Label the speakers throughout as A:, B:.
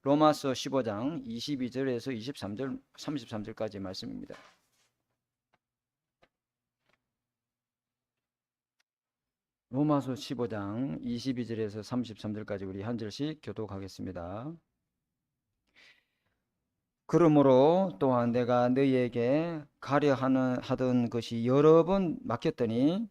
A: 로마서 15장 22절에서 23절, 33절까지 말씀입니다. 로마서 15장 22절에서 33절까지 우리 한 절씩 교독하겠습니다. 그러므로 또한 내가 너희에게 가려 하던 것이 여러 번 막혔더니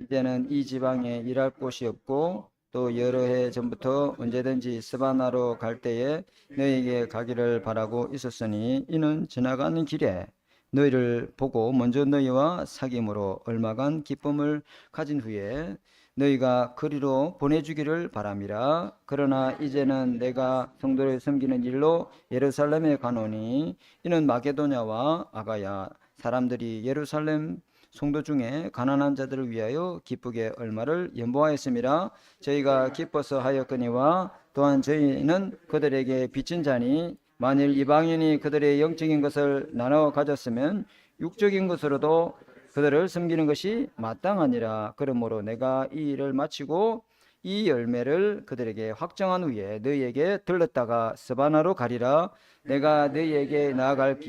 A: 이제는 이 지방에 일할 곳이 없고 또 여러 해 전부터 언제든지 스바나로 갈 때에 너희에게 가기를 바라고 있었으니 이는 지나가는 길에 너희를 보고 먼저 너희와 사귐으로 얼마간 기쁨을 가진 후에 너희가 그리로 보내주기를 바람이라. 그러나 이제는 내가 성도를 섬기는 일로 예루살렘에 가노니 이는 마게도냐와 아가야 사람들이 예루살렘 성도 중에 가난한 자들을 위하여 기쁘게 얼마를 연보하였음이라. 저희가 기뻐서 하였거니와 또한 저희는 그들에게 빚진 자니 만일 이방인이 그들의 영적인 것을 나눠 가졌으면 육적인 것으로도 그들을 섬기는 것이 마땅하니라. 그러므로 내가 이 일을 마치고 이 열매를 그들에게 확정한 후에 너희에게 들렀다가 스바나로 가리라. 내가 너희에게 나아갈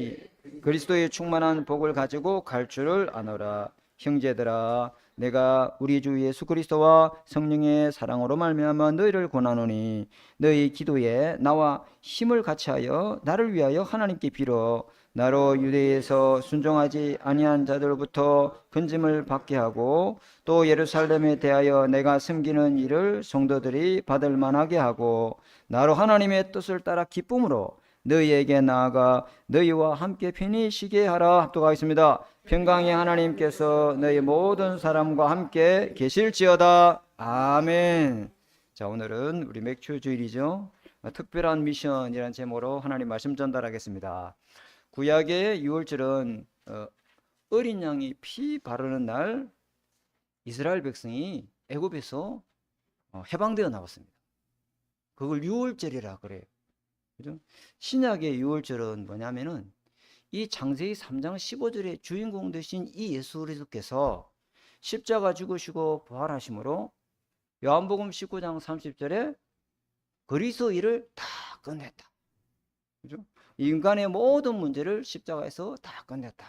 A: 그리스도의 충만한 복을 가지고 갈 줄을 아노라. 형제들아, 내가 우리 주 예수 그리스도와 성령의 사랑으로 말미암아 너희를 권하노니 너희 기도에 나와 힘을 같이하여 나를 위하여 하나님께 빌어 나로 유대에서 순종하지 아니한 자들로부터 건짐을 받게 하고 또 예루살렘에 대하여 내가 섬기는 일을 성도들이 받을 만하게 하고 나로 하나님의 뜻을 따라 기쁨으로 너희에게 나아가 너희와 함께 편히 쉬게 하라. 합독하겠습니다. 평강의 하나님께서 너희 모든 사람과 함께 계실지어다. 아멘. 자, 오늘은 우리 맥주 주일이죠. 특별한 미션이라는 제목으로 하나님 말씀 전달하겠습니다. 구약의 유월절은 어린 양이 피 바르는 날 이스라엘 백성이 애굽에서 해방되어 나왔습니다. 그걸 유월절이라 그래요. 그죠? 신약의 유월절은 뭐냐면은 이 창세기 3장 15절의 주인공 되신 이 예수 그리스도께서 십자가 죽으시고 부활하심으로 요한복음 19장 30절에 그리스도 일을 다 끝냈다. 그죠? 인간의 모든 문제를 십자가에서 다 끝냈다.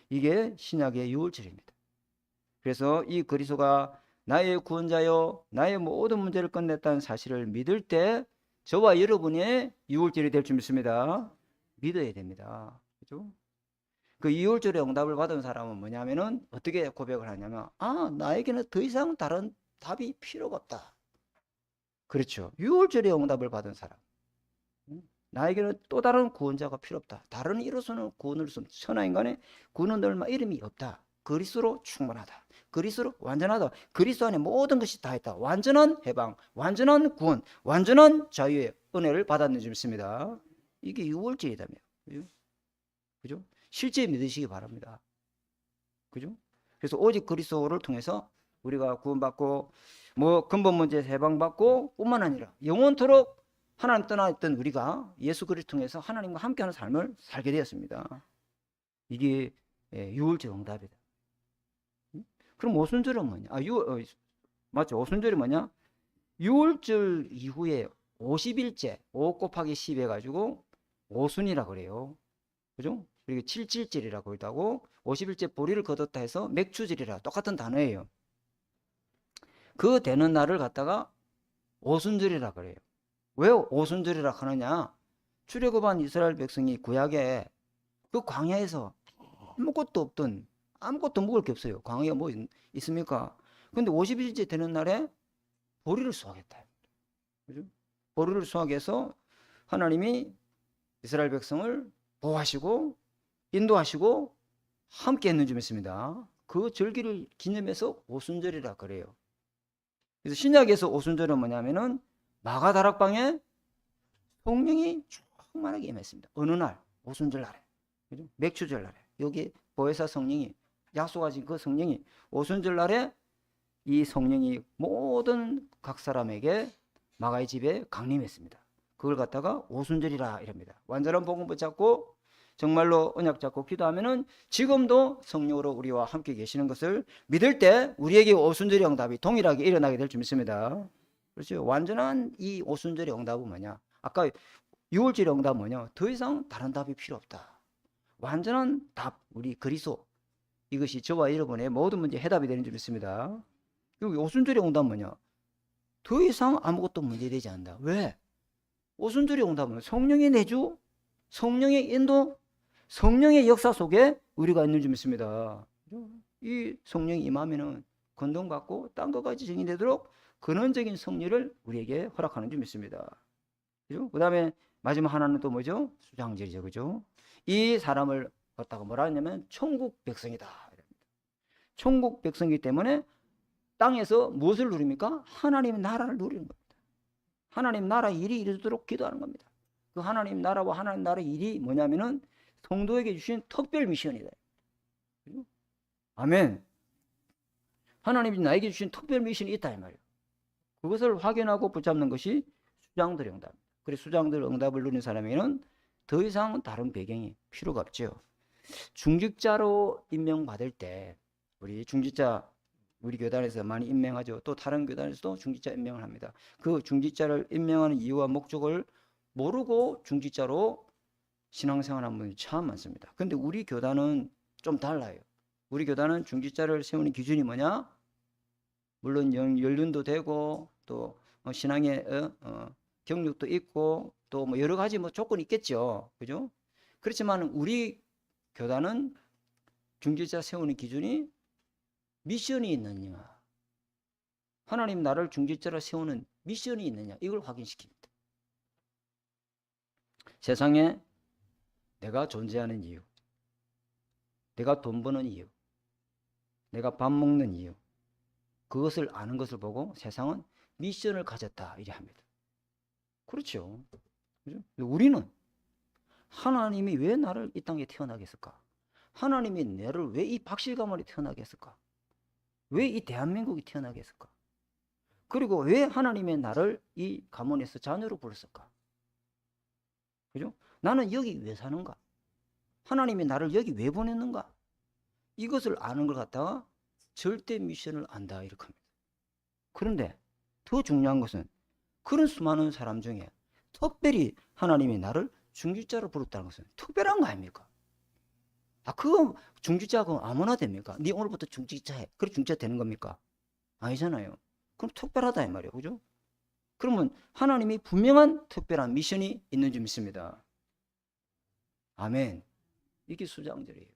A: 이게 신약의 유월절입니다. 그래서 이 그리스도가 나의 구원자요 나의 모든 문제를 끝냈다는 사실을 믿을 때 저와 여러분의 유월절이 될 줄 믿습니다. 믿어야 됩니다. 그죠? 그 유월절의 응답을 받은 사람은 뭐냐면은 어떻게 고백을 하냐면 나에게는 더 이상 다른 답이 필요가 없다. 그렇죠. 유월절의 응답을 받은 사람. 나에게는 또 다른 구원자가 필요 없다. 다른 이로서는 구원을 수 천하인간의 구원은 얼마 이름이 없다. 그리스도로 충분하다. 그리스도로 완전하다. 그리스도 안에 모든 것이 다 있다. 완전한 해방, 완전한 구원, 완전한 자유의 은혜를 받았는 줄 믿습니다. 이게 유월절이다며. 그죠? 실제 믿으시기 바랍니다. 그죠? 그래서 오직 그리스도를 통해서 우리가 구원받고 근본 문제에서 해방받고 뿐만 아니라 영원토록 하나님 떠나 있던 우리가 예수 그리스도 통해서 하나님과 함께하는 삶을 살게 되었습니다. 이게 유월절 응답이다. 그럼 오순절은 뭐냐? 맞죠? 오순절이 뭐냐? 유월절 이후에 50일째 5 곱하기 10 해가지고 오순이라 그래요. 그죠? 그리고 7.7절이라고 하고 50일째 보리를 거뒀다 해서 맥주절이라 똑같은 단어예요. 그 되는 날을 갖다가 오순절이라 그래요. 왜 오순절이라 하느냐? 출애굽한 이스라엘 백성이 구약에 그 광야에서 아무것도 없던 아무것도 먹을 게 없어요. 광야에 뭐 있습니까? 근데 50일째 되는 날에 보리를 수확했다. 그죠? 보리를 수확해서 하나님이 이스라엘 백성을 보호하시고 인도하시고 함께 했는 줄 믿습니다. 그 절기를 기념해서 오순절이라 그래요. 그래서 신약에서 오순절은 뭐냐면은 마가다락방에 성령이 충만하게 임했습니다. 어느 날? 오순절 날에. 그죠? 맥주절 날에. 여기 보혜사 성령이 약속하신 그 성령이 오순절 날에 이 성령이 모든 각 사람에게 마가의 집에 강림했습니다. 그걸 갖다가 오순절이라 이랍니다. 완전한 복음 붙잡고 정말로 언약 잡고 기도하면은 지금도 성령으로 우리와 함께 계시는 것을 믿을 때 우리에게 오순절의 응답이 동일하게 일어나게 될 줄 믿습니다. 그렇죠. 완전한 이 오순절의 응답은 뭐냐? 아까 6월절의 응답은 뭐냐? 더 이상 다른 답이 필요 없다. 완전한 답, 우리 그리스도. 이것이 저와 여러분의 모든 문제 해답이 되는 줄 믿습니다. 그리고 오순절의 응답은 뭐냐? 더 이상 아무것도 문제되지 않는다. 왜? 오순절의 응답은 성령의 내주, 성령의 인도, 성령의 역사 속에 우리가 있는 줄 믿습니다. 이 성령이 임하면은 건동받고 딴 것까지 정의되도록 근원적인 성리를 우리에게 허락하는 줄 믿습니다. 그죠? 그 다음에 마지막 하나는 또 뭐죠? 수장절이죠. 그죠? 이 사람을 갖다가 뭐라 하냐면 천국 백성이다. 천국 백성이기 때문에 땅에서 무엇을 누립니까? 하나님의 나라를 누리는 겁니다. 하나님 나라 일이 이루도록 기도하는 겁니다. 그 하나님 나라와 하나님 나라 일이 뭐냐면은 성도에게 주신 특별 미션이다. 그죠? 아멘. 하나님이 나에게 주신 특별 미션이 있다 이 말이에요. 그것을 확인하고 붙잡는 것이 수장들의 응답입니다. 그래서 수장들의 응답을 누린 사람에게는 더 이상 다른 배경이 필요가 없죠. 중직자로 임명받을 때 우리 중직자 우리 교단에서 많이 임명하죠. 또 다른 교단에서도 중직자 임명을 합니다. 그 중직자를 임명하는 이유와 목적을 모르고 중직자로 신앙생활하는 분이 참 많습니다. 근데 우리 교단은 좀 달라요. 우리 교단은 중직자를 세우는 기준이 뭐냐? 물론 연륜도 되고 또 신앙의 경력도 있고 또 뭐 여러 가지 뭐 조건이 있겠죠. 그죠? 그렇지만 우리 교단은 중직자 세우는 기준이 미션이 있느냐, 하나님 나를 중직자로 세우는 미션이 있느냐, 이걸 확인시킵니다. 세상에 내가 존재하는 이유, 내가 돈 버는 이유, 내가 밥 먹는 이유, 그것을 아는 것을 보고 세상은 미션을 가졌다 이래 합니다. 그렇죠. 그죠? 우리는 하나님이 왜 나를 이 땅에 태어나게 했을까? 하나님이 나를 왜 이 박실가문에 태어나게 했을까? 왜 이 대한민국이 태어나게 했을까? 그리고 왜 하나님의 나를 이 가문에서 자녀로 부르셨을까? 그죠? 나는 여기 왜 사는가? 하나님이 나를 여기 왜 보냈는가? 이것을 아는 걸 갖다가 절대 미션을 안다 이렇게 합니다. 그런데 더 중요한 것은 그런 수많은 사람 중에 특별히 하나님이 나를 중직자로 부르셨다는 것은 특별한 거 아닙니까? 그거 중직자가 아무나 됩니까? 네 오늘부터 중직자 해. 그래 중직자 되는 겁니까? 아니잖아요. 그럼 특별하다 이 말이에요. 그죠? 그러면 하나님이 분명한 특별한 미션이 있는 줄 믿습니다. 아멘. 이게 수장절이에요.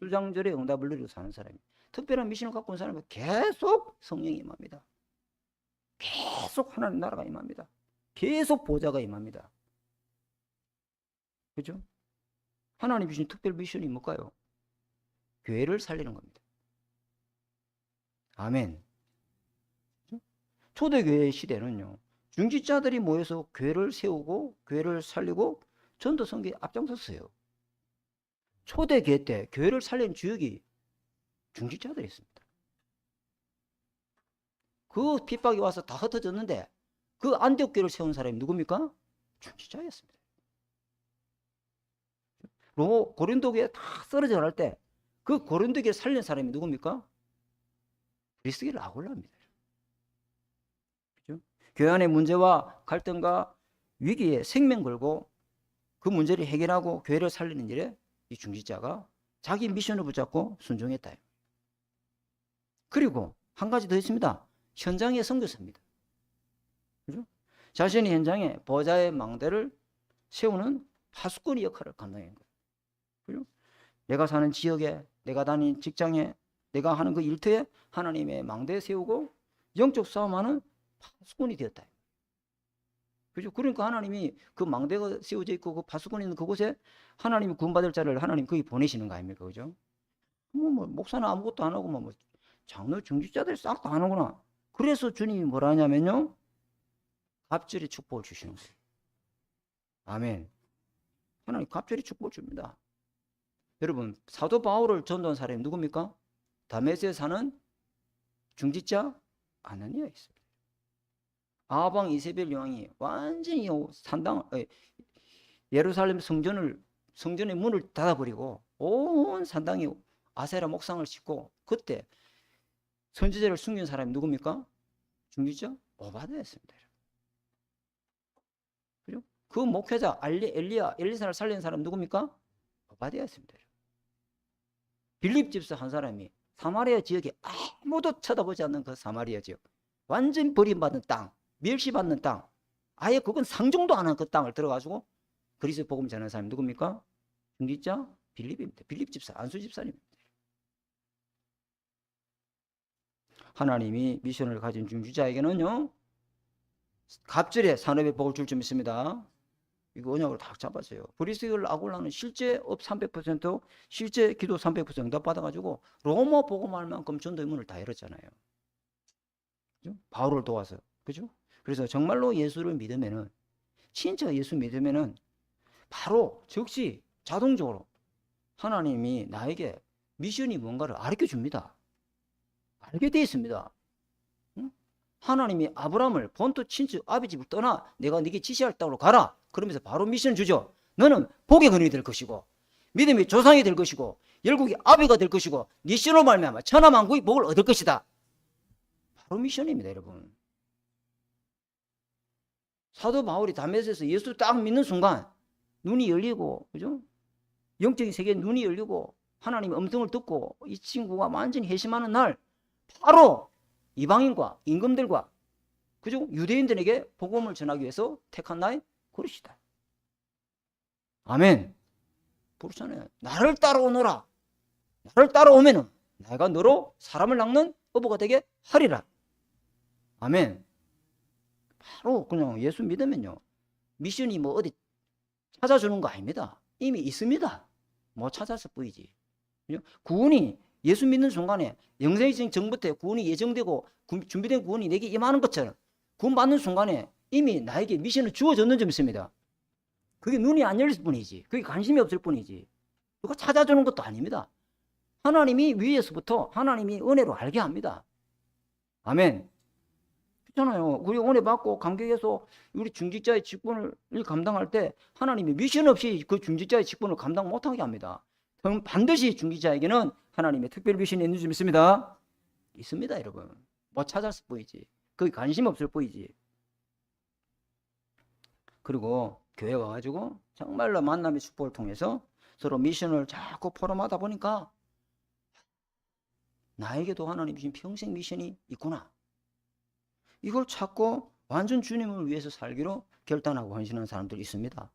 A: 수장절의 응답을 누리고 사는 사람이 특별한 미션을 갖고 온 사람은 계속 성령이 임합니다. 계속 하나님 나라가 임합니다. 계속 보좌가 임합니다. 그죠? 하나님 주신 특별 미션이 뭘까요? 교회를 살리는 겁니다. 아멘. 초대교회 시대는요, 중직자들이 모여서 교회를 세우고 교회를 살리고 전도 선교에 앞장섰어요. 초대교회 때 교회를 살린 주역이 중직자들이 있습니다. 그 핍박이 와서 다 흩어졌는데 그 안디옥 교회를 세운 사람이 누굽니까? 중직자였습니다. 고린도 교회 다 쓰러져 갈 때 그 고린도 교회 살린 사람이 누굽니까? 그리스도의 아굴라입니다. 그죠? 교회 안의 문제와 갈등과 위기에 생명 걸고 그 문제를 해결하고 교회를 살리는 일에 이 중직자가 자기 미션을 붙잡고 순종했다. 그리고 한 가지 더 있습니다. 현장의 선교사입니다. 그죠? 자신의 현장에 보좌의 망대를 세우는 파수꾼의 역할을 감당한 거예요. 그죠? 내가 사는 지역에, 내가 다니는 직장에, 내가 하는 그 일터에 하나님의 망대 세우고 영적 싸움하는 파수꾼이 되었다. 그죠? 그러니까 하나님이 그 망대가 세워져 있고 그 파수꾼이 있는 그곳에 하나님이 구원받을 자를 하나님 거기 보내시는 거 아닙니까? 그죠? 목사는 아무것도 안 하고 뭐 장로 중직자들 싹 다 하는구나. 그래서 주님이 뭐라 하냐면요, 갑절의 축복을 주시는 거예요. 아멘. 하나님 갑절의 축복을 줍니다. 여러분, 사도 바울을 전도한 사람이 누굽니까? 다메섹에 사는 중직자 아나니아였습니다. 아방 이세벨 왕이 완전히 예루살렘 성전의 문을 닫아버리고 온 산당에 아세라 목상을 짓고 그때 선지자를 숨긴 사람이 누굽니까? 중직자 오바되었습니다. 그죠? 그 목회자 엘리사를 살린 사람 누굽니까? 오바되었습니다. 빌립 집사 한 사람이 사마리아 지역에 아무도 쳐다보지 않는 그 사마리아 지역, 완전 버림받은 땅, 멸시받는 땅, 아예 그건 상종도 안 한 그 땅을 들어가지고 그리스도 복음 전하는 사람이 누굽니까? 중직자 빌립입니다. 빌립 집사, 안수 집사님입니다. 하나님이 미션을 가진 중직자에게는요, 갑절에 산업의 복을 줄 줄 믿습니다. 이거 언약으로 다 잡았어요. 브리스겔 아굴라는 실제 업 300%, 실제 기도 300% 응답 받아가지고 로마 복음할 만큼 전도의 문을 다 열었잖아요. 그죠? 바울을 도와서. 그죠? 그래서 정말로 예수를 믿으면은, 진짜 예수 믿으면은 바로 즉시 자동적으로 하나님이 나에게 미션이 뭔가를 가르쳐 줍니다. 알게 되어 있습니다. 응? 하나님이 아브라함을 본토 친척 아비 집을 떠나 내가 네게 지시할 땅으로 가라. 그러면서 바로 미션을 주죠. 너는 복의 근원이 될 것이고 믿음의 조상이 될 것이고 열국의 아비가 될 것이고 네 신으로 말미암아 천하만국의 복을 얻을 것이다. 바로 미션입니다, 여러분. 사도 바울이 다메섹에서 예수를 딱 믿는 순간 눈이 열리고, 그죠? 영적인 세계에 눈이 열리고 하나님의 음성을 듣고 이 친구가 완전히 회심하는 날 바로 이방인과 임금들과, 그죠? 유대인들에게 복음을 전하기 위해서 택한 나의 그릇이다. 아멘. 그렇잖아요. 나를 따라오너라. 나를 따라오면은 내가 너로 사람을 낚는 어부가 되게 하리라. 아멘. 바로 그냥 예수 믿으면요, 미션이 뭐 어디 찾아주는 거 아닙니다. 이미 있습니다. 뭐 찾아서 보이지. 구원이 예수 믿는 순간에 영생이 전부터 구원이 예정되고 준비된 구원이 내게 임하는 것처럼 구원 받는 순간에 이미 나에게 미션을 주어졌는 점이 있습니다. 그게 눈이 안 열릴 뿐이지, 그게 관심이 없을 뿐이지, 누가 찾아주는 것도 아닙니다. 하나님이 위에서부터 하나님이 은혜로 알게 합니다. 아멘. 그렇잖아요. 우리 은혜 받고 감격해서 우리 중직자의 직분을 감당할 때 하나님이 미션 없이 그 중직자의 직분을 감당 못하게 합니다. 반드시 중직자에게는 하나님의 특별 미션이 있는 줄 믿습니다. 있습니다, 여러분. 뭐 찾았을 뿐이지, 거기 관심 없을 뿐이지. 그리고 교회 와가지고 정말로 만남의 축복을 통해서 서로 미션을 자꾸 포럼하다 보니까 나에게도 하나님이 주신 평생 미션이 있구나. 이걸 찾고 완전 주님을 위해서 살기로 결단하고 헌신하는 사람들이 있습니다.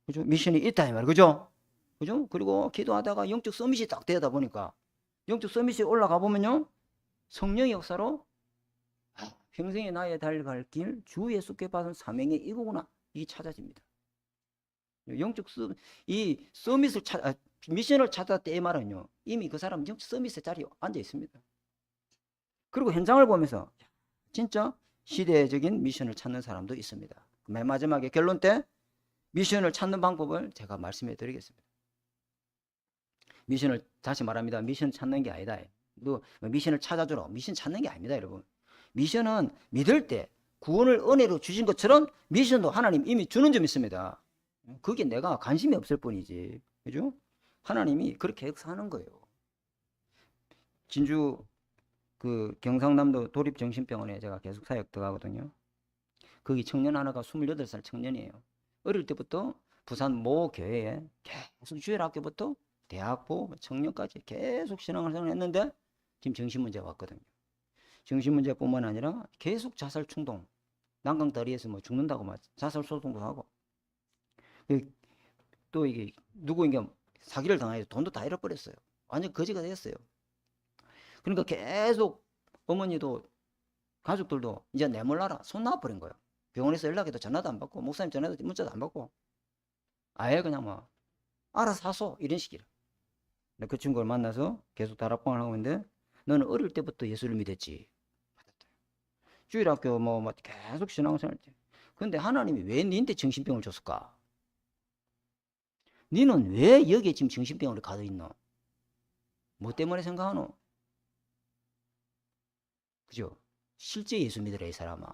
A: 그죠? 미션이 있다 이 말, 그죠? 그죠? 그리고 기도하다가 영적 서밋이 딱 되다 보니까 영적 서밋이 올라가 보면요, 성령의 역사로 평생에 나의 달려갈 길, 주 예수께 받은 사명이 이거구나, 이게 찾아집니다. 영적 이 서밋을 미션을 찾았다 이 말은요, 이미 그 사람 영적 서밋의 자리에 앉아 있습니다. 그리고 현장을 보면서 진짜 시대적인 미션을 찾는 사람도 있습니다. 맨 마지막에 결론 때 미션을 찾는 방법을 제가 말씀해 드리겠습니다. 미션을, 다시 말합니다, 미션 찾는 게 아니다. 너 미션을 찾아주라, 미션 찾는 게 아닙니다, 여러분. 미션은 믿을 때 구원을 은혜로 주신 것처럼 미션도 하나님 이미 주는 점이 있습니다. 그게 내가 관심이 없을 뿐이지, 그죠? 하나님이 그렇게 역사하는 거예요. 진주 그 경상남도 도립정신병원에 제가 계속 사역 들어가거든요. 거기 청년 하나가 28살 청년이에요. 어릴 때부터 부산 모 교회에 계속 주일학교부터 대학부 청년까지 계속 신앙생활을 했는데 지금 정신문제가 왔거든요. 정신문제뿐만 아니라 계속 자살 충동, 난강다리에서 뭐 죽는다고 막 자살 소동도 하고, 또 이게 누구에게 사기를 당해서 돈도 다 잃어버렸어요. 완전 거지가 됐어요. 그러니까 계속 어머니도 가족들도 이제 내몰라라 손 놔버린 거예요. 병원에서 연락해도 전화도 안 받고 목사님 전화도 문자도 안 받고 아예 그냥 뭐 알아서 하소 이런 식이라. 그 친구를 만나서 계속 다락방을 하고 있는데, 너는 어릴 때부터 예수를 믿었지. 주일학교 뭐 계속 신앙생활 때. 근데 하나님이 왜 니한테 정신병을 줬을까? 니는 왜 여기에 지금 정신병으로 가둬 있노? 뭐 때문에 생각하노? 그죠? 실제 예수 믿으라, 이 사람아.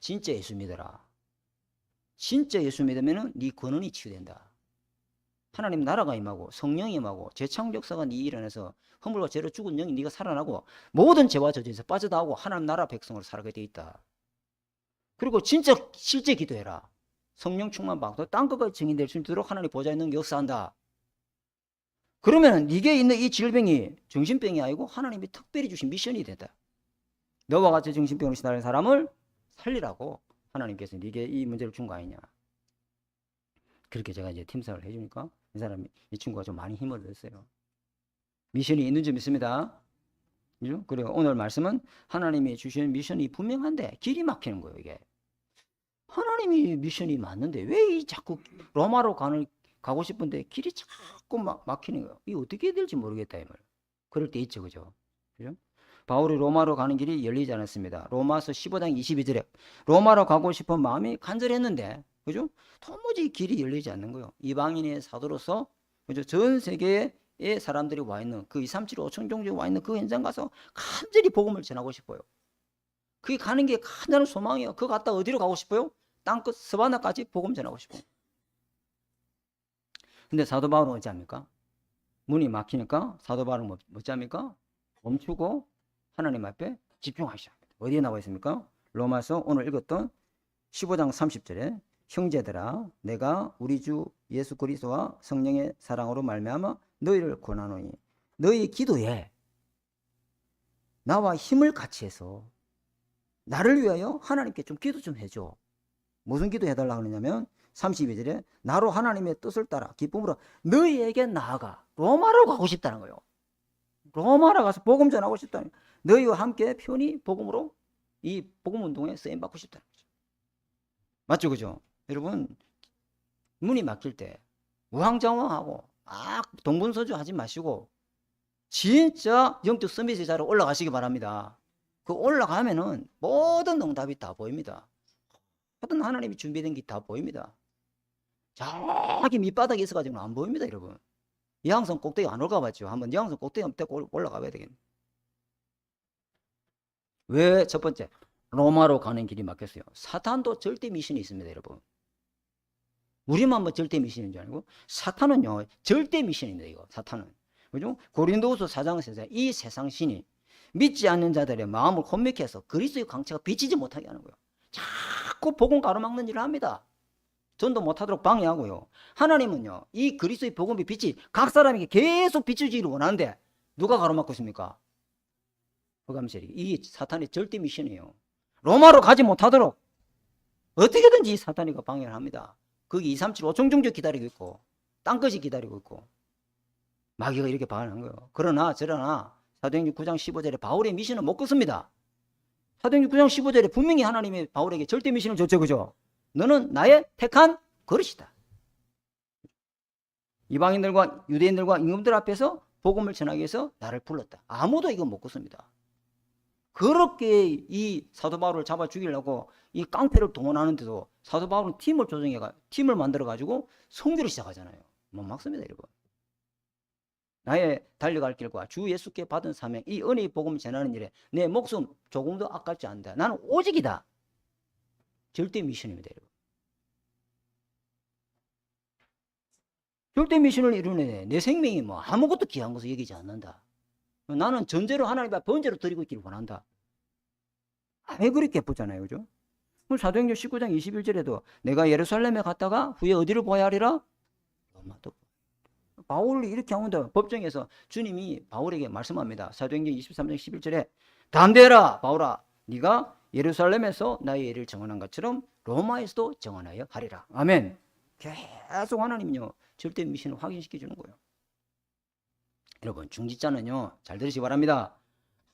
A: 진짜 예수 믿어라. 진짜 예수 믿으면은 네 근원이 치유된다. 하나님 나라가 임하고 성령이 임하고 재창조 역사가 네 일어나서 허물과 죄로 죽은 영이 네가 살아나고 모든 죄와 저주에서 빠져나오고 하나님 나라 백성으로 살게 돼 있다. 그리고 진짜 실제 기도해라. 성령 충만 받고 땅 끝까지 증인될 수 있도록 하나님 보좌에 있는 게 역사한다. 그러면 네게 있는 이 질병이 정신병이 아니고 하나님이 특별히 주신 미션이 된다. 너와 같이 정신병으로 시달리는 사람을 살리라고 하나님께서 네게 이 문제를 준 거 아니냐. 그렇게 제가 이제 팀사를 해주니까 이 사람이, 이 친구가 좀 많이 힘을 얻었어요. 미션이 있는 줄 믿습니다. 그리고 오늘 말씀은 하나님이 주신 미션이 분명한데 길이 막히는 거예요. 이게 하나님이 미션이 맞는데 왜 이 자꾸 로마로 가고 싶은데 길이 자꾸 막히는 거예요. 이게 어떻게 해야 될지 모르겠다 이 말. 그럴 때 있죠, 그죠? 바울이 로마로 가는 길이 열리지 않았습니다. 로마서 15장 22절에 로마로 가고 싶은 마음이 간절했는데, 그죠? 도무지 길이 열리지 않는 거예요. 이방인의 사도로서, 그죠? 전 세계의 사람들이 와 있는 그 2, 3, 7, 5천 종족이 와 있는 그 현장 가서 간절히 복음을 전하고 싶어요. 그게 가는 게 간절한 소망이에요. 그거 갔다 어디로 가고 싶어요? 땅끝 스바나까지 복음 전하고 싶어요. 근데 사도 바울은 어찌합니까? 문이 막히니까 사도 바울은 어찌합니까? 멈추고 하나님 앞에 집중하셔야 합니다. 어디에 나와 있습니까? 로마서 오늘 읽었던 15장 30절에 형제들아 내가 우리 주 예수 그리스도와 성령의 사랑으로 말미암아 너희를 권하노니 너희 기도에 나와 힘을 같이 해서 나를 위하여 하나님께 좀 기도 좀 해줘. 무슨 기도 해달라고 하느냐면 32절에 나로 하나님의 뜻을 따라 기쁨으로 너희에게 나아가 로마로 가고 싶다는 거예요. 로마로 가서 복음 전하고 싶다는 거예요. 너희와 함께 편히 복음으로 이 복음 운동에 쓰임 받고 싶다는 거죠. 맞죠, 그죠? 여러분 문이 막힐 때 우왕좌왕하고 동분서주 하지 마시고 진짜 영적 서밋의 자리로 올라가시기 바랍니다. 그 올라가면은 모든 응답이 다 보입니다. 모든 하나님이 준비된 게 다 보입니다. 저기 밑바닥에 있어가지고는 안 보입니다, 여러분. 이항성 꼭대기 안 올라가봤죠? 한번 이항성 꼭대기 한번 올라가봐야 되겠네. 왜? 첫 번째, 로마로 가는 길이 막혔어요. 사탄도 절대 미션이 있습니다, 여러분. 우리만 뭐 절대 미션인 줄 알고, 사탄은요 절대 미션입니다. 이거 사탄은, 그죠? 고린도후서 4장 3절 이 세상 신이 믿지 않는 자들의 마음을 혼미케 해서 그리스도의 광채가 비치지 못하게 하는 거예요. 자꾸 복음 가로막는 일을 합니다. 전도 못하도록 방해하고요. 하나님은요 이 그리스도의 복음의 빛이 각 사람에게 계속 비춰지기를 원하는데 누가 가로막고 있습니까? 허감셀이. 이 사탄의 절대 미션이에요. 로마로 가지 못하도록 어떻게든지 이 사탄이가 방해를 합니다. 거기 2, 3, 7, 5천 종족 기다리고 있고 땅끝이 기다리고 있고 마귀가 이렇게 방해하는 거예요. 그러나 사도행전 9장 15절에 바울의 미션은 못 끊습니다. 사도행전 9장 15절에 분명히 하나님이 바울에게 절대 미션을 줬죠, 그죠? 너는 나의 택한 그릇이다. 이방인들과 유대인들과 임금들 앞에서 복음을 전하기 위해서 나를 불렀다. 아무도 이거 못 끊습니다. 그렇게 이 사도 바울을 잡아 죽이려고 이 깡패를 동원하는데도 사도 바울은 팀을 만들어가지고 선교를 시작하잖아요. 뭐 막습니다, 여러분. 나의 달려갈 길과 주 예수께 받은 사명, 이 은혜의 복음 전하는 일에 내 목숨 조금도 아깝지 않다. 나는 오직이다. 절대 미션입니다, 여러분. 절대 미션을 이루는 내 생명이 뭐 아무것도 귀한 것을 여기지 않는다. 나는 전제로 하나님 앞에 번제로 드리고 있기를 원한다. 왜 그렇게 예쁘잖아요, 그죠? 사도행전 19장 21절에도 내가 예루살렘에 갔다가 후에 어디를 보아야 하리라? 로마도. 바울이 이렇게 하는데 법정에서 주님이 바울에게 말씀합니다. 사도행전 23장 11절에 담대해라 바울아, 네가 예루살렘에서 나의 예를 정언한 것처럼 로마에서도 정언하여 하리라. 아멘. 계속 하나님은요 절대 미션을 확인시켜 주는 거예요. 여러분 중직자는요 잘 들으시기 바랍니다.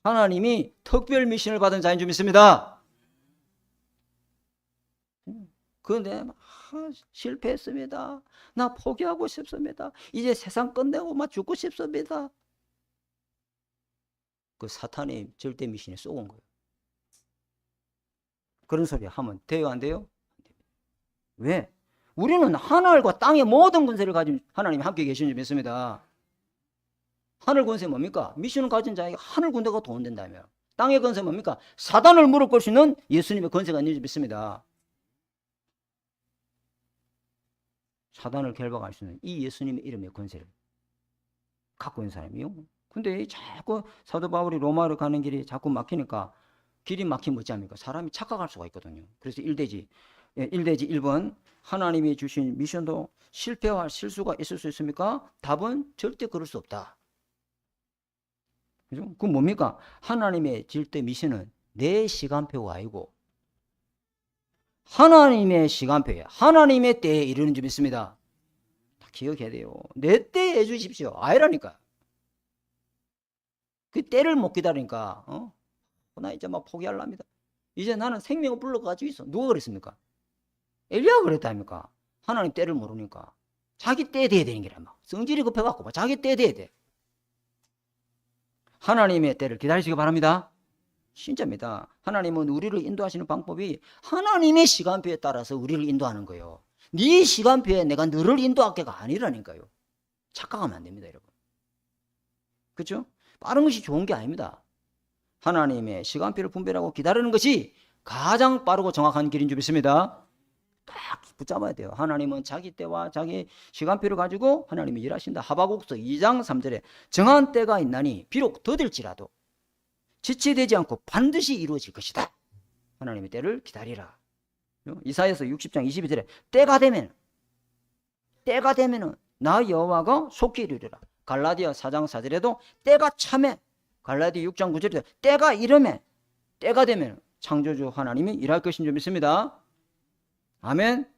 A: 하나님이 특별 미션을 받은 자인 줄 믿습니다. 그런데 실패했습니다. 나 포기하고 싶습니다. 이제 세상 끝내고 막 죽고 싶습니다. 그 사탄의 절대 미션에 쏘은 거예요. 그런 소리 하면 돼요, 안 돼요? 왜? 우리는 하늘과 땅의 모든 권세를 가진 하나님이 함께 계시는 줄 믿습니다. 하늘 권세 뭡니까? 미션을 가진 자에게 하늘 군대가 도움된다며. 땅의 권세 뭡니까? 사단을 무릎 꿇을 수 있는 예수님의 권세가 있는 줄 믿습니다. 사단을 결박할 수 있는 이 예수님의 이름의 권세를 갖고 있는 사람이요. 근데 자꾸 사도 바울이 로마로 가는 길이 자꾸 막히니까 길이 막히면 어찌합니까? 사람이 착각할 수가 있거든요. 그래서 1대지 1번 하나님이 주신 미션도 실패와 실수가 있을 수 있습니까? 답은 절대 그럴 수 없다. 그죠? 그건 뭡니까? 하나님의 질대 미션은 내 시간표가 아니고 하나님의 시간표예요. 하나님의 때에 이르는 줄 믿습니다. 다 기억해야 돼요. 내 때에 해주십시오. 아니라니까. 그 때를 못 기다리니까 나 이제 막 포기하랍니다. 이제 나는 생명을 불러가지고 있어. 누가 그랬습니까? 엘리야가 그랬다니까. 하나님 때를 모르니까 자기 때에 돼야 되는 게라 막 성질이 급해갖고 막 자기 때에 돼야 돼. 하나님의 때를 기다리시기 바랍니다. 진짜입니다. 하나님은 우리를 인도하시는 방법이 하나님의 시간표에 따라서 우리를 인도하는 거예요. 네 시간표에 내가 너를 인도할게가 아니라니까요. 착각하면 안 됩니다, 여러분. 그렇죠? 빠른 것이 좋은 게 아닙니다. 하나님의 시간표를 분별하고 기다리는 것이 가장 빠르고 정확한 길인 줄 믿습니다. 딱 붙잡아야 돼요. 하나님은 자기 때와 자기 시간표를 가지고 하나님이 일하신다. 하바국서 2장 3절에 정한 때가 있나니 비록 더딜지라도 지체되지 않고 반드시 이루어질 것이다. 하나님의 때를 기다리라. 이사야서 60장 22절에 때가 되면은 나 여호와가 속히 이르리라. 갈라디아 4장 4절에도 때가 참에 갈라디아 6장 9절에도 때가 이르면 때가 되면 창조주 하나님이 일할 것인 줄 믿습니다. 아멘.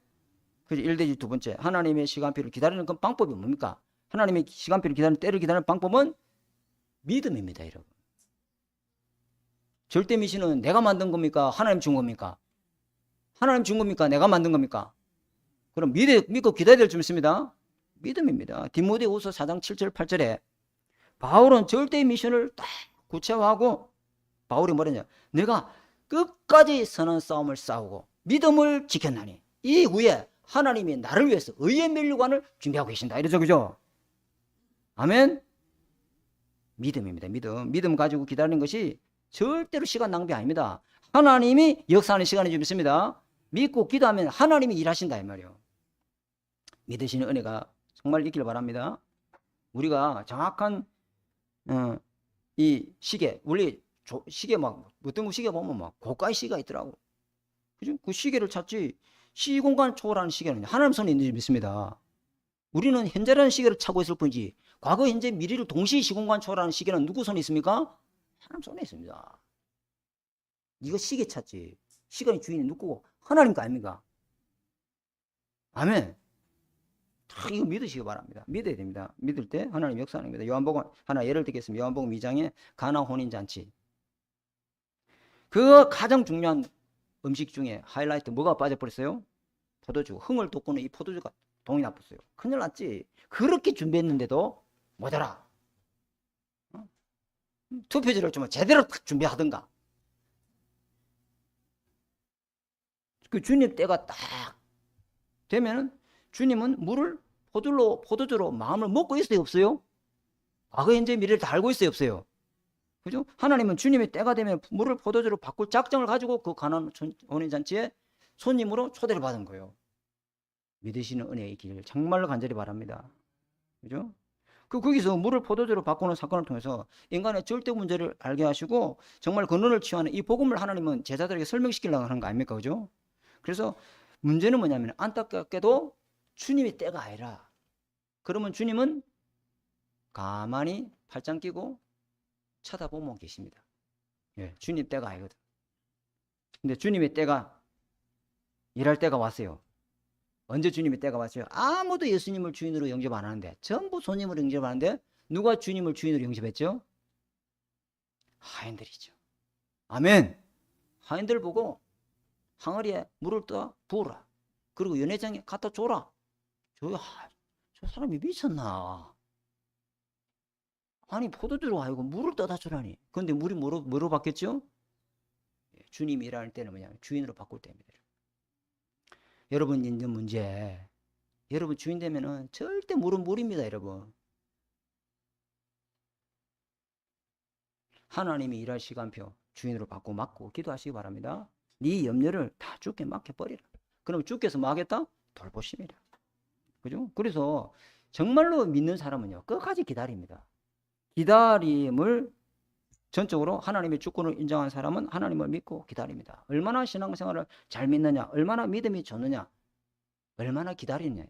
A: 그래서 1대지 두 번째 하나님의 시간표를 기다리는 그 방법이 뭡니까? 하나님의 시간표를 기다리는 때를 기다리는 방법은 믿음입니다, 여러분. 절대 미신은 내가 만든 겁니까? 하나님 준 겁니까? 하나님 준 겁니까? 내가 만든 겁니까? 그럼 믿고 기다려야 될 줄 믿습니다. 믿음입니다. 디모데후서 4장 7절 8절에 바울은 절대 미션을 딱 구체화하고 바울이 뭐랬냐? 내가 끝까지 선한 싸움을 싸우고 믿음을 지켰나니 이 후에 하나님이 나를 위해서 의의 면류관을 준비하고 계신다. 이러죠, 그죠? 아멘. 믿음입니다. 믿음 가지고 기다리는 것이 절대로 시간 낭비 아닙니다. 하나님이 역사하는 시간인 줄 믿습니다. 믿고 기도하면 하나님이 일하신다 이 말이에요. 믿으시는 은혜가 정말 있기를 바랍니다. 우리가 정확한 이 시계, 원래 시계 막 어떤 거 시계 보면 막 고가의 시계가 있더라고. 그죠? 그 시계를 찾지 시공간 초월하는 시계는 하나님 손에 있는 줄 믿습니다. 우리는 현재라는 시계를 차고 있을 뿐이지 과거, 현재, 미래를 동시에 시공간 초월하는 시계는 누구 손에 있습니까? 하나님 손에 있습니다. 이거 시계 찾지. 시간의 주인이 누구고? 하나님 거 아닙니까? 아멘. 다 이거 믿으시기 바랍니다. 믿어야 됩니다. 믿을 때 하나님 역사하는 겁니다. 요한복음 하나 예를 들겠습니다. 요한복음 2장에 가나 혼인잔치. 그 가장 중요한 음식 중에 하이라이트 뭐가 빠져버렸어요? 포도주. 흥을 돋구는 이 포도주가 동이 나빴어요. 큰일 났지. 그렇게 준비했는데도 못 알아. 투표지를 좀 제대로 준비하든가. 그 주님 때가 딱 되면은 주님은 물을 포도주로 마음을 먹고 있어요, 없어요? 과거, 현재, 미래를 다 알고 있어요, 없어요? 그죠? 하나님은 주님의 때가 되면 물을 포도주로 바꿀 작정을 가지고 그 가나안 혼인잔치에 손님으로 초대를 받은 거예요. 믿으시는 은혜의 길 정말로 간절히 바랍니다. 그죠? 거기서 물을 포도주로 바꾸는 사건을 통해서 인간의 절대 문제를 알게 하시고 정말 근원을 취하는 이 복음을 하나님은 제자들에게 설명시키려고 하는 거 아닙니까? 그죠? 그래서 문제는 뭐냐면 안타깝게도 주님의 때가 아니라 그러면 주님은 가만히 팔짱 끼고 쳐다보면 계십니다. 예, 주님 때가 아니거든. 근데 주님의 때가 일할 때가 왔어요. 언제 주님의 때가 왔어요? 아무도 예수님을 주인으로 영접 안 하는데 전부 손님으로 영접하는데 누가 주님을 주인으로 영접했죠? 하인들이죠. 아멘. 하인들 보고 항아리에 물을 떠 부으라. 그리고 연회장에 갖다 줘라. 저 사람이 미쳤나? 아니 포도주로 아니고 물을 떠다 주라니. 그런데 물이 뭐로 바뀌었죠? 주님이 일할 때는 뭐냐면 주인으로 바꿀 때입니다. 여러분 있는 문제, 여러분 주인 되면은 절대 물은 물입니다, 여러분. 하나님이 일할 시간표 주인으로 바꾸고 맡고 기도하시기 바랍니다. 네 염려를 다 주께 맡겨버리라. 그럼 주께서 뭐 하겠다? 돌보십니다. 그죠? 그래서 정말로 믿는 사람은요, 끝까지 기다립니다. 기다림을 전적으로 하나님의 주권을 인정한 사람은 하나님을 믿고 기다립니다. 얼마나 신앙생활을 잘 믿느냐, 얼마나 믿음이 좋느냐, 얼마나 기다리느냐.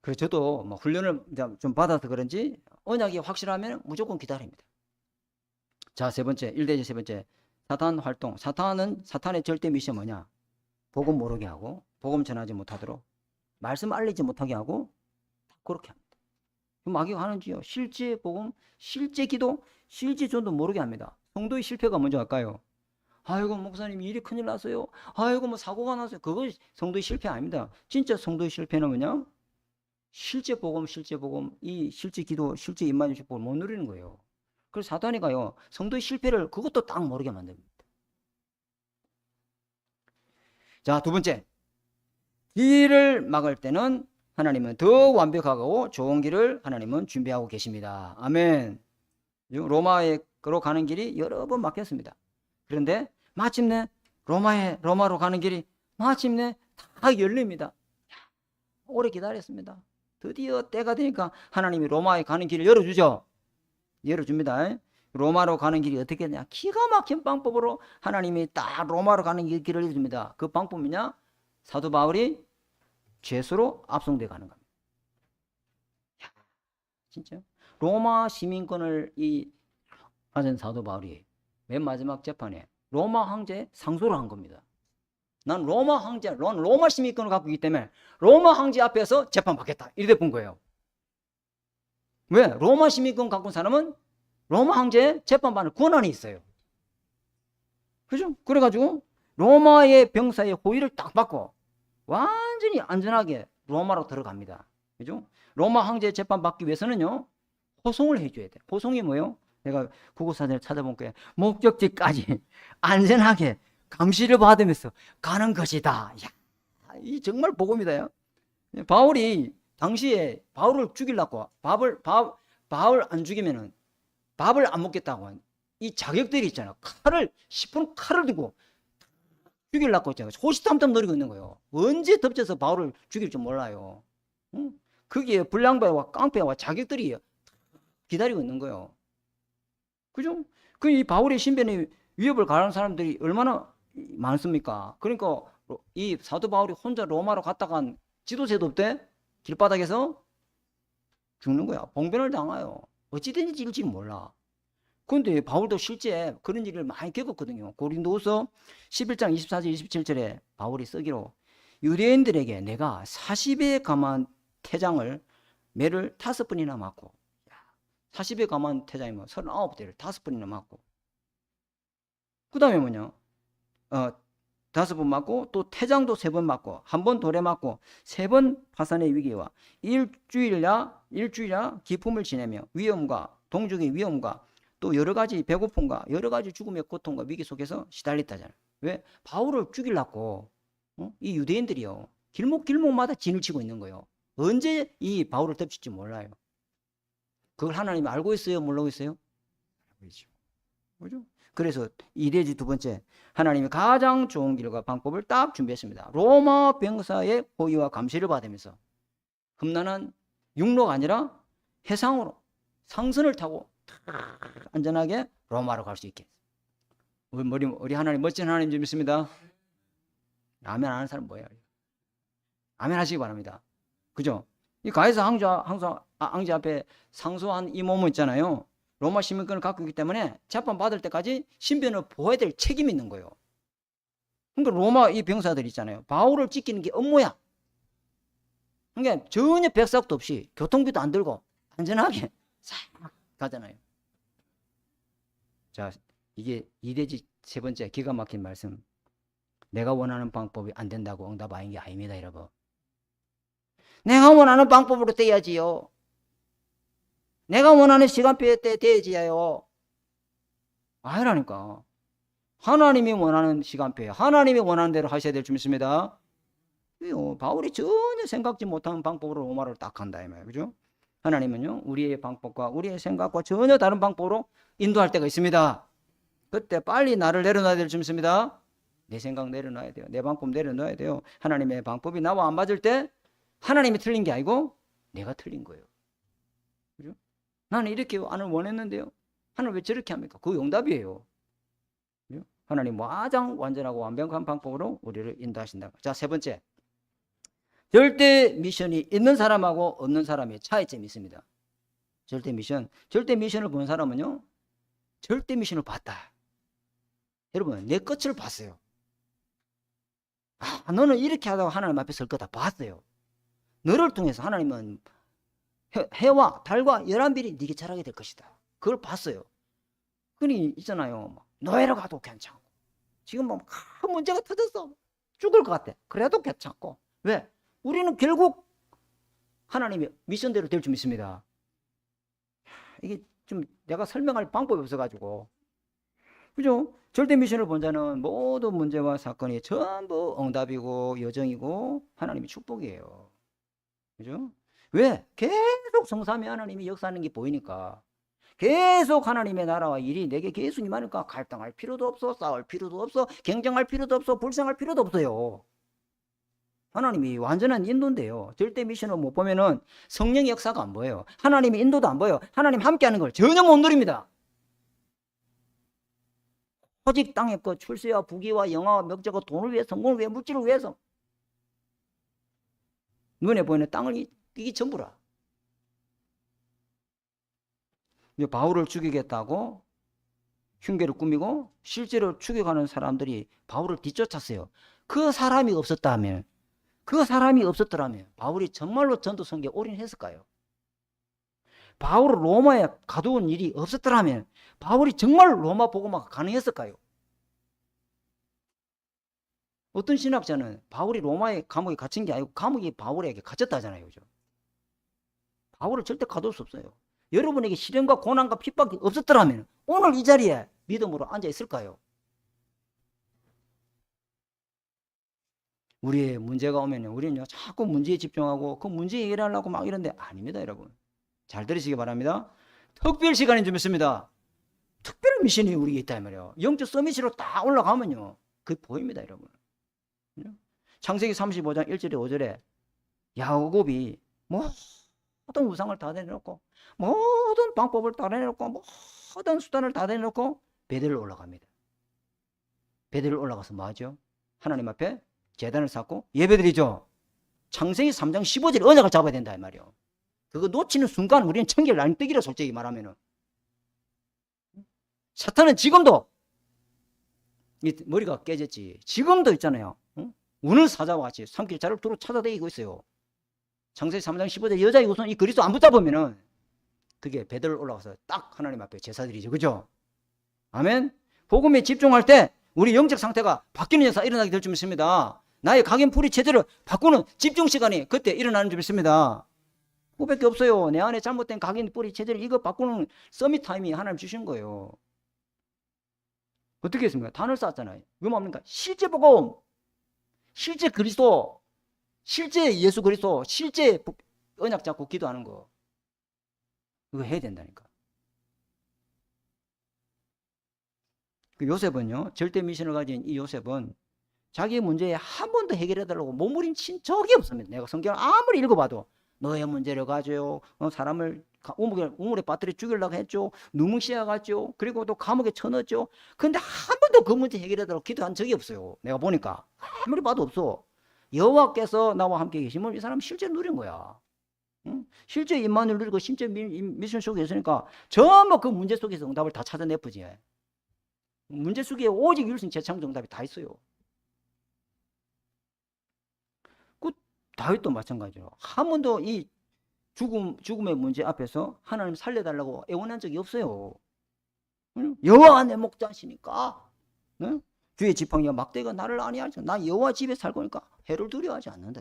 A: 그래서 저도 뭐 훈련을 좀 받아서 그런지 언약이 확실하면 무조건 기다립니다. 자, 세 번째, 1대지 세 번째, 사탄 활동. 사탄의 절대 미션 뭐냐? 복음 모르게 하고, 복음 전하지 못하도록, 말씀 알리지 못하게 하고, 그렇게 합니다. 마귀가 하는지요? 실제 복음, 실제 기도, 실제 전도 모르게 합니다. 성도의 실패가 먼저 할까요? 아이고, 목사님 일이 큰일 났어요. 아이고, 뭐 사고가 났어요. 그거 성도의 실패 아닙니다. 진짜 성도의 실패는 뭐냐? 실제 복음, 이 실제 기도, 실제 임마누엘 축복을 못 누리는 거예요. 그래서 사탄이가요, 성도의 실패를 그것도 딱 모르게 만듭니다. 자, 두 번째, 길을 막을 때는 하나님은 더 완벽하고 좋은 길을 하나님은 준비하고 계십니다. 아멘. 로마로 가는 길이 여러 번 막혔습니다. 그런데 마침내 로마로 가는 길이 마침내 다 열립니다. 오래 기다렸습니다. 드디어 때가 되니까 하나님이 로마에 가는 길을 열어주죠. 열어줍니다. 로마로 가는 길이 어떻게 되냐? 기가 막힌 방법으로 하나님이 딱 로마로 가는 길을 열어줍니다. 그 방법이냐? 사도 바울이 죄수로 압송돼 가는 겁니다. 야, 진짜 로마 시민권을 가진 사도 바울이 맨 마지막 재판에 로마 황제에 상소를 한 겁니다. 난 로마 시민권을 갖고 있기 때문에 로마 황제 앞에서 재판받겠다. 이래 본 거예요. 왜? 로마 시민권 갖고 있는 사람은 로마 황제에 재판받을 권한이 있어요. 그죠? 그래가지고 로마의 병사의 호의를 딱 받고 완전히 안전하게 로마로 들어갑니다. 그죠? 로마 황제 재판받기 위해서는요, 호송을 해줘야 돼. 호송이 뭐예요? 내가 국어사전을 찾아본 거예요. 목적지까지 안전하게 감시를 받으면서 가는 것이다. 야, 이 정말 복음이다. 바울이 당시에 바울을 죽이려고 바울 안 죽이면은 밥을 안 먹겠다고 이 자격들이 있잖아. 10분 칼을 들고 죽이려고 했잖아요. 호시탐탐 노리고 있는 거예요. 언제 덮쳐서 바울을 죽일 줄 몰라요. 응? 거기에 불량배와 깡패와 자격들이 기다리고 있는 거예요. 그죠? 이 바울의 신변에 위협을 가하는 사람들이 얼마나 많습니까? 그러니까 이 사도 바울이 혼자 로마로 갔다가 지도새도 없대? 길바닥에서 죽는 거야. 봉변을 당해요. 어찌 된지 일지 몰라. 그런데 바울도 실제 그런 일을 많이 겪었거든요. 고린도후서 11장 24절 27절에 바울이 쓰기로 유대인들에게 내가 40에 감한 태장을 매를 5번이나 맞고, 40에 감한 태장이면 39대를 5번이나 맞고, 그 다음에 뭐냐, 5번 맞고 또 태장도 3번 맞고, 1번 돌에 맞고 3번 파산의 위기와 일주일야 기품을 지내며 위험과 동족의 위험과 또 여러 가지 배고픔과 여러 가지 죽음의 고통과 위기 속에서 시달렸다잖아요. 왜? 바울을 죽이려고 이 유대인들이요, 길목마다 진을 치고 있는 거예요. 언제 이 바울을 덮칠지 몰라요. 그걸 하나님이 알고 있어요? 모르고 있어요? 알고 있죠. 그죠? 그래서 이대지 두 번째, 하나님이 가장 좋은 길과 방법을 딱 준비했습니다. 로마 병사의 호의와 감시를 받으면서 험난한 육로가 아니라 해상으로 상선을 타고 안전하게 로마로 갈 수 있게. 우리 하나님, 멋진 하나님 좀 믿습니다. 아멘 안 하는 사람 뭐예요? 아멘 하시기 바랍니다. 그죠? 이 가이사 황제 앞에 상소한 이 몸은 있잖아요. 로마 시민권을 갖고 있기 때문에 재판 받을 때까지 신변을 보호해야 될 책임이 있는 거예요. 그러니까 로마 이 병사들 있잖아요. 바울을 지키는 게 업무야. 그러니까 전혀 백삭도 없이 교통비도 안 들고 안전하게 싹 가잖아요. 자, 이게 이대지 세 번째 기가 막힌 말씀. 내가 원하는 방법이 안 된다고 응답 아닌 게 아닙니다, 여러분. 내가 원하는 방법으로 돼야지요. 내가 원하는 시간표에 돼야지요. 아니라니까. 하나님이 원하는 시간표에 하나님이 원하는 대로 하셔야 될 줄 믿습니다. 바울이 전혀 생각지 못한 방법으로 로마를 딱 간다 이 말이에요. 그죠? 하나님은요, 우리의 방법과 우리의 생각과 전혀 다른 방법으로 인도할 때가 있습니다. 그때 빨리 나를 내려놔야 될 줄 믿습니다. 내 생각 내려놔야 돼요. 내 방법 내려놔야 돼요. 하나님의 방법이 나와 안 맞을 때 하나님이 틀린 게 아니고 내가 틀린 거예요. 그죠? 나는 이렇게 안을 원했는데요. 하나님 왜 저렇게 합니까? 그거 응답이에요. 그죠? 하나님 가장 완전하고 완벽한 방법으로 우리를 인도하신다. 자, 세 번째. 절대 미션이 있는 사람하고 없는 사람의 차이점이 있습니다. 절대 미션을 본 사람은요, 절대 미션을 봤다. 여러분, 내 끝을 봤어요. 아, 너는 이렇게 하다가 하나님 앞에 설 거다 봤어요. 너를 통해서 하나님은 해와 달과 11별이 네게 자라게 될 것이다. 그걸 봤어요. 그러니 있잖아요. 노예로 가도 괜찮고, 지금 뭐 큰 문제가 터졌어. 죽을 것 같아. 그래도 괜찮고. 왜? 우리는 결국 하나님의 미션대로 될 줄 믿습니다. 이게 좀 내가 설명할 방법이 없어가지고. 그죠? 절대 미션을 본 자는 모든 문제와 사건이 전부 응답이고 여정이고 하나님의 축복이에요. 그죠? 왜? 계속 성삼위 하나님이 역사하는 게 보이니까. 계속 하나님의 나라와 일이 내게 계속 임하니까 갈등할 필요도 없어, 싸울 필요도 없어, 경쟁할 필요도 없어, 불쌍할 필요도 없어요. 하나님이 완전한 인도인데요. 절대 미션을 못 보면은 성령의 역사가 안 보여요. 하나님의 인도도 안 보여요. 하나님 함께하는 걸 전혀 못 누립니다. 오직 땅의 것, 출세와 부귀와 영화와 명제와 돈을 위해, 성공을 위해, 물질을 위해서 눈에 보이는 땅을 이게 전부라. 바울을 죽이겠다고 흉계를 꾸미고 실제로 죽여가는 사람들이 바울을 뒤쫓았어요. 그 사람이 없었다면, 그 사람이 없었더라면 바울이 정말로 전도 선교에 올인했을까요? 바울을 로마에 가두은 일이 없었더라면 바울이 정말 로마 복음화가 가능했을까요? 어떤 신학자는 바울이 로마의 감옥에 갇힌 게 아니고 감옥이 바울에게 갇혔다 하잖아요. 그죠? 바울을 절대 가둘 수 없어요. 여러분에게 시련과 고난과 핍박이 없었더라면 오늘 이 자리에 믿음으로 앉아 있을까요? 우리의 문제가 오면 우리는 자꾸 문제에 집중하고 그 문제 해결하려고 막 이런데 아닙니다, 여러분. 잘 들으시기 바랍니다. 특별 시간인 줄 믿습니다. 특별 미션이 우리에 있다 이 말이에요. 영적 서밋으로 딱 올라가면요, 그게 보입니다, 여러분. 창세기 35장 1절에 5절에 야곱이 모든 우상을 다 내려놓고 모든 방법을 다 내려놓고 모든 수단을 다 내려놓고 베델을 올라갑니다. 베델을 올라가서 뭐 하죠? 하나님 앞에 제단을 쌓고 예배드리죠. 창세기 3장 15절 언약을 잡아야 된다 이 말이에요. 그거 놓치는 순간 우리는 천개를 난뜨기라, 솔직히 말하면은. 사탄은 지금도 머리가 깨졌지. 지금도 있잖아요. 우는 사자와 같이 삼킬 자를 두루 찾아다니고 있어요. 창세기 3장 15절 여자의 우선 이 그리스도 안 붙잡으면은 그게 베델을 올라가서 딱 하나님 앞에 제사드리죠. 그죠? 아멘. 복음에 집중할 때 우리 영적 상태가 바뀌는 역사가 일어나게 될 줄 믿습니다. 나의 각인풀이 체제를 바꾸는 집중 시간이 그때 일어나는 줄 믿습니다. 그거밖에 없어요. 내 안에 잘못된 각인뿌리 체제를 이거 바꾸는 서밋 타임이 하나님 주신 거예요. 어떻게 했습니까? 단을 쌓았잖아요. 왜 뭡니까? 실제 복음, 실제 그리스도, 실제 예수 그리스도, 실제 언약 잡고 기도하는 거, 이거 해야 된다니까. 그 요셉은요, 절대 미션을 가진 이 요셉은 자기의 문제에 한 번도 해결해달라고 몸부림친 적이 없습니다. 내가 성경을 아무리 읽어봐도 너의 문제를 가져요, 사람을 우물에 빠뜨려 죽이려고 했죠, 누뭉시아 갔죠, 그리고 또 감옥에 쳐넣었죠. 근데 한 번도 그 문제 해결해달라고 기도한 적이 없어요. 내가 보니까 아무리 봐도 없어. 여호와께서 나와 함께 계시면 이 사람 실제 누린 거야. 응? 실제 임만을 누리고 실제 미션 속에 있으니까 전부 그 문제 속에서 응답을 다 찾아내쁘지. 문제 속에 오직 일생 재창조 응답이 다 있어요. 그 다윗도 마찬가지로 한 번도 이 죽음의 문제 앞에서 하나님 살려달라고 애원한 적이 없어요. 응? 여호와가 내 목자시니까, 응? 주의 지팡이와 막대가 나를 아니하죠. 나 여호와 집에 살고 있으니까 해를 두려워하지 않는다.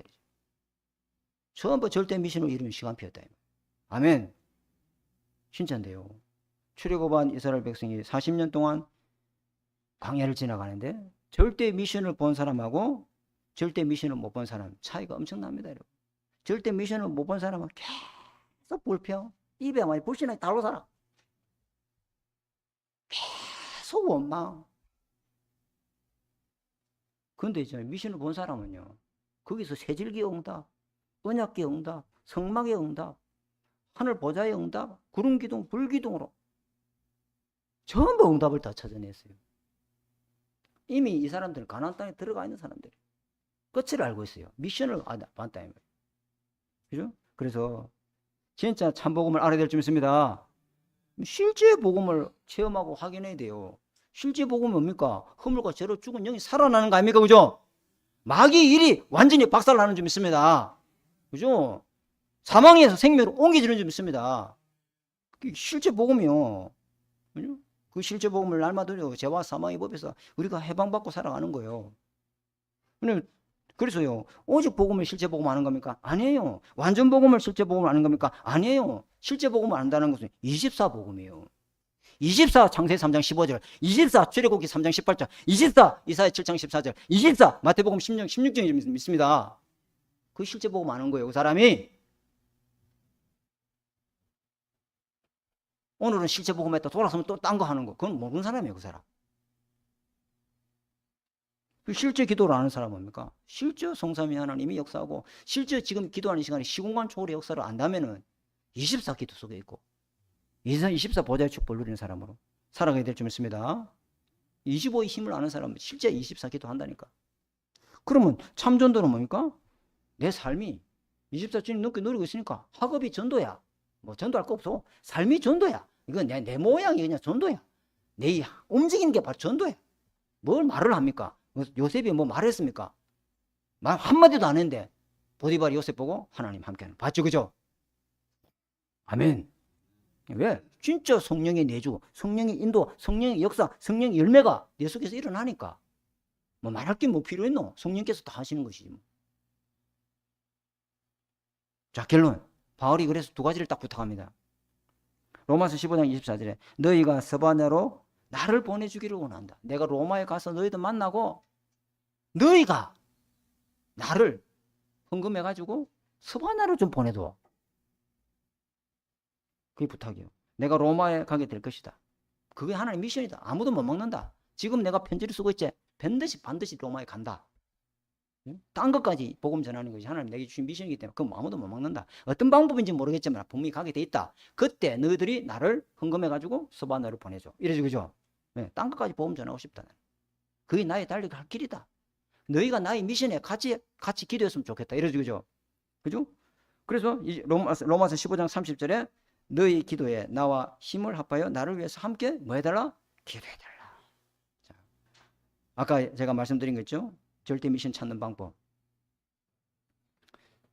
A: 전부 절대 미션을 이루는 시간표였다. 아멘. 진짜인데요. 출애굽한 이스라엘 백성이 40년 동안 광야를 지나가는데 절대 미션을 본 사람하고 절대 미션을 못 본 사람 차이가 엄청납니다, 여러분. 절대 미션을 못 본 사람은 계속 불평, 입에 많이 불신하게 달고 살아. 계속 원망.
B: 근데 이제 미션을 본 사람은요, 거기서 세질기의 응답, 언약기의 응답, 성막의 응답, 하늘 보좌의 응답, 구름 기둥, 불 기둥으로 전부 응답을 다 찾아냈어요. 이미 이 사람들은 가나안 땅에 들어가 있는 사람들이에요. 끝을 알고 있어요. 미션을 봤다. 그죠? 그래서 진짜 참복음을 알아야 될 줄 믿습니다. 실제 복음을 체험하고 확인해야 돼요. 실제 복음은 뭡니까? 허물과 죄로 죽은 영이 살아나는 거 아닙니까? 그죠? 마귀의 일이 완전히 박살나는 줄 믿습니다. 그죠? 사망에서 생명으로 옮겨지는 줄 믿습니다. 실제 복음이요. 그죠? 그 실제 복음을 날마다 죄와 사망의 법에서 우리가 해방받고 살아가는 거예요. 그래서요, 오직 복음을 실제 복음 아는 겁니까? 아니에요. 완전 복음을 실제 복음 아는 겁니까? 아니에요. 실제 복음을 안다는 것은 24 복음이에요. 24 창세기 3장 15절, 24 출애굽기 3장 18절, 24 이사야 7장 14절, 24 마태복음 16장 16절 믿습니다. 그 실제 복음 아는 거예요. 그 사람이. 오늘은 실제 복음 했다 돌아서면 또 딴 거 하는 거. 그건 모르는 사람이에요. 그 사람. 실제 기도를 아는 사람은 뭡니까? 실제 성삼위 하나님이 역사하고 실제 지금 기도하는 시간에 시공간 초월의 역사를 안다면은 24 기도 속에 있고 24 보좌의 축복을 누리는 사람으로 살아가야 될 줄 믿습니다. 25의 힘을 아는 사람은 실제 24 기도 한다니까. 그러면 참 전도는 뭡니까? 내 삶이 24주님 넘게 누리고 있으니까 학업이 전도야. 뭐 전도할 거 없어. 삶이 전도야. 이건 내 모양이 그냥 전도야. 내 움직이는 게 바로 전도야. 뭘 말을 합니까? 요셉이 뭐 말했습니까? 말 한마디도 안 했는데 보디발이 요셉 보고 하나님 함께하는 봤죠? 그죠? 아멘. 왜? 진짜 성령의 내주, 성령의 인도, 성령의 역사, 성령의 열매가 내 속에서 일어나니까 뭐 말할 게 뭐 필요했노? 성령께서 다 하시는 것이지 뭐. 자, 결론. 바울이 그래서 두 가지를 딱 부탁합니다. 로마서 15장 24절에 너희가 서바네로 나를 보내주기를 원한다. 내가 로마에 가서 너희들 만나고 너희가 나를 헌금해가지고 서바나로 좀 보내줘. 그게 부탁이에요. 내가 로마에 가게 될 것이다. 그게 하나님의 미션이다. 아무도 못 막는다. 지금 내가 편지를 쓰고 있지. 반드시 로마에 간다. 딴 것까지 복음 전하는 것이 하나님 내게 주신 미션이기 때문에 그건 아무도 못 막는다. 어떤 방법인지 모르겠지만 분명히 가게 돼 있다. 그때 너희들이 나를 헌금해가지고 서바나로 보내줘. 이래죠, 그죠? 네, 딴 것까지 복음 전하고 싶다. 그게 나의 달려갈 길이다. 너희가 나의 미션에 같이 기도했으면 좋겠다. 이러죠, 그죠? 그죠? 그래서 로마서 15장 30절에 너희 기도에 나와 힘을 합하여 나를 위해서 함께 뭐 해달라? 기도해달라. 자, 아까 제가 말씀드린 거 있죠? 절대 미션 찾는 방법.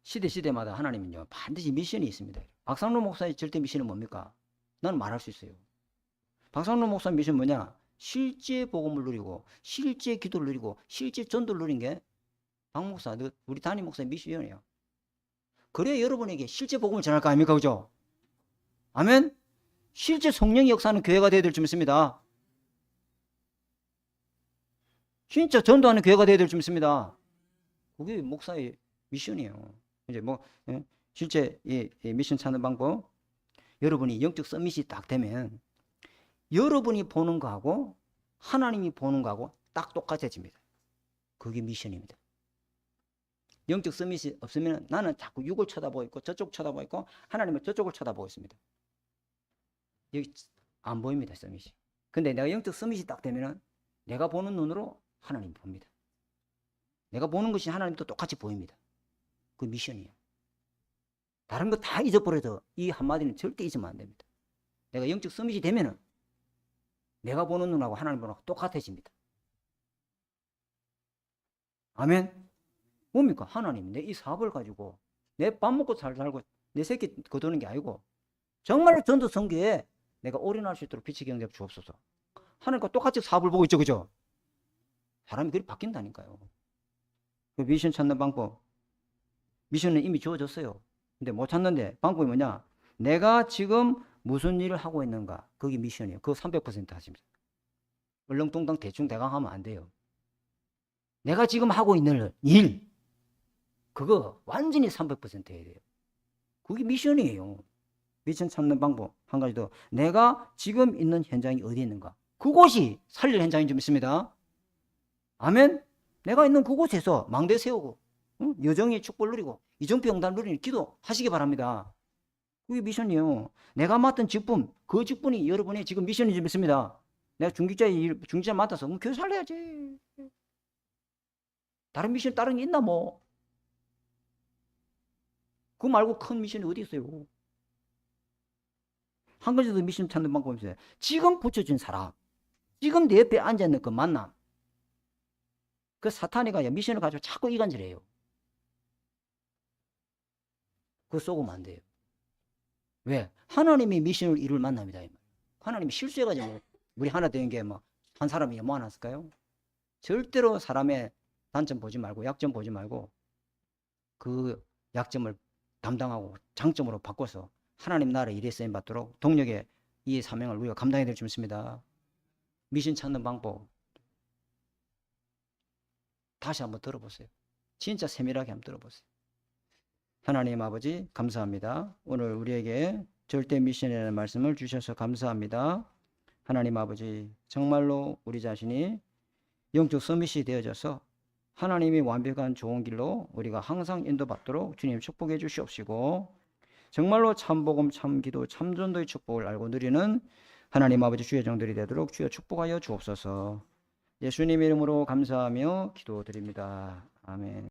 B: 시대마다 하나님은요 반드시 미션이 있습니다. 박상로 목사의 절대 미션은 뭡니까? 나는 말할 수 있어요. 박상로 목사 미션 뭐냐? 실제 복음을 누리고 실제 기도를 누리고 실제 전도를 누린 게 박 목사, 우리 담임 목사의 미션이에요. 그래야 여러분에게 실제 복음을 전할 거 아닙니까? 그죠? 아멘? 실제 성령의 역사는 교회가 되어야 될 줄 믿습니다. 진짜 전도하는 교회가 되어야 될 줄 믿습니다. 그게 목사의 미션이에요. 이제 뭐 실제 이 미션 찾는 방법, 여러분이 영적 서밋이 딱 되면 여러분이 보는 거하고 하나님이 보는 거하고 딱 똑같아집니다. 그게 미션입니다. 영적 서밋이 없으면 나는 자꾸 육을 쳐다보고 있고 저쪽 쳐다보고 있고 하나님은 저쪽을 쳐다보고 있습니다. 여기 안 보입니다, 서밋이. 근데 내가 영적 서밋이 딱 되면은 내가 보는 눈으로 하나님 봅니다. 내가 보는 것이 하나님도 똑같이 보입니다. 그 미션이에요. 다른 거 다 잊어버려도 이 한마디는 절대 잊으면 안 됩니다. 내가 영적 서밋이 되면은 내가 보는 눈하고 하나님 보는 눈하고 똑같아집니다. 아멘. 뭡니까? 하나님 내 이 사업을 가지고 내 밥 먹고 잘 살고 내 새끼 거두는 게 아니고 정말로 전도 선교에 내가 올인할 수 있도록 빛의 경력 주옵소서. 하나님과 똑같이 사업을 보고 있죠, 그죠? 사람이 그리 바뀐다니까요. 그 미션 찾는 방법. 미션은 이미 주어졌어요. 근데 못 찾는데 방법이 뭐냐? 내가 지금 무슨 일을 하고 있는가? 그게 미션이에요. 그거 300% 하십니다. 얼렁뚱땅 대충대강 하면 안 돼요. 내가 지금 하고 있는 일, 그거 완전히 300% 해야 돼요. 그게 미션이에요. 미션 찾는 방법 한 가지 더. 내가 지금 있는 현장이 어디 있는가? 그곳이 살릴 현장인 줄 믿습니다. 아멘? 내가 있는 그곳에서 망대 세우고 여정의 축복을 누리고 이정표 영단 누리는 기도하시기 바랍니다. 그게 미션이요. 내가 맡은 직분, 그 직분이 여러분의 지금 미션이 좀 있습니다. 내가 중직자 맡아서 그럼 교회 살려야지. 다른 미션 다른 게 있나 뭐. 그거 말고 큰 미션이 어디 있어요. 한 가지 더 미션 찾는 방법이 있어요. 지금 붙여진 사람, 지금 내 옆에 앉아있는 그 만남, 그 사탄이가 미션을 가지고 자꾸 이간질해요. 그거 쏘고면 안 돼요. 왜? 하나님이 미션을 이룰 만남이다. 하나님이 실수해가지고 우리 하나 되는 게 뭐 한 사람이 뭐 하나 했을까요? 절대로 사람의 단점 보지 말고 약점 보지 말고 그 약점을 담당하고 장점으로 바꿔서 하나님 나라의 일에 쓰임 받도록 동력의 이 사명을 우리가 감당해야 될 줄 믿습니다. 미션 찾는 방법 다시 한번 들어보세요. 진짜 세밀하게 한번 들어보세요. 하나님 아버지 감사합니다. 오늘 우리에게 절대 미션이라는 말씀을 주셔서 감사합니다. 하나님 아버지 정말로 우리 자신이 영적 서밋이 되어져서 하나님이 완벽한 좋은 길로 우리가 항상 인도받도록 주님 축복해 주시옵시고 정말로 참복음 참기도 참전도의 축복을 알고 누리는 하나님 아버지 주의 종들이 되도록 주여 축복하여 주옵소서. 예수님 이름으로 감사하며 기도드립니다. 아멘.